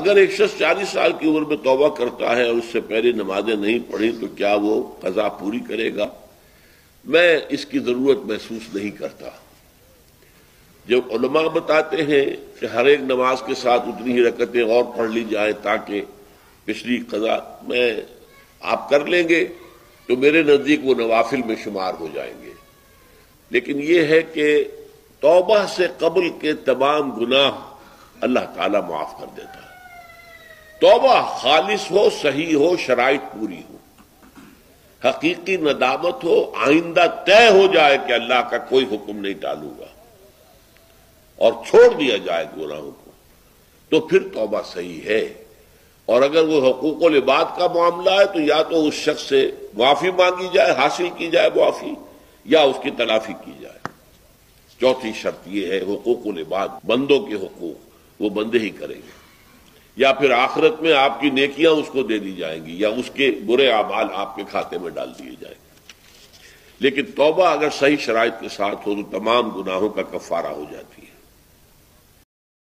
اگر ایک شخص 40 سال کی عمر میں توبہ کرتا ہے اور اس سے پہلے نمازیں نہیں پڑھی تو کیا وہ قضا پوری کرے گا؟ میں اس کی ضرورت محسوس نہیں کرتا۔ جب علماء بتاتے ہیں کہ ہر ایک نماز کے ساتھ اتنی ہی رکعتیں اور پڑھ لی جائیں تاکہ پچھلی قضا میں آپ کر لیں گے تو میرے نزدیک وہ نوافل میں شمار ہو جائیں گے، لیکن یہ ہے کہ توبہ سے قبل کے تمام گناہ اللہ تعالیٰ معاف کر دیتا ہے۔ توبہ خالص ہو، صحیح ہو، شرائط پوری ہو، حقیقی ندامت ہو، آئندہ طے ہو جائے کہ اللہ کا کوئی حکم نہیں ٹالوں گا اور چھوڑ دیا جائے گناہوں کو، تو پھر توبہ صحیح ہے۔ اور اگر وہ حقوق العباد کا معاملہ ہے تو یا تو اس شخص سے معافی مانگی جائے، حاصل کی جائے معافی، یا اس کی تلافی کی جائے۔ چوتھی شرط یہ ہے حقوق العباد، بندوں کے حقوق وہ بندے ہی کریں گے، یا پھر آخرت میں آپ کی نیکیاں اس کو دے دی جائیں گی یا اس کے برے اعمال آپ کے کھاتے میں ڈال دیے جائیں گے۔ لیکن توبہ اگر صحیح شرائط کے ساتھ ہو تو تمام گناہوں کا کفارہ ہو جاتی ہے۔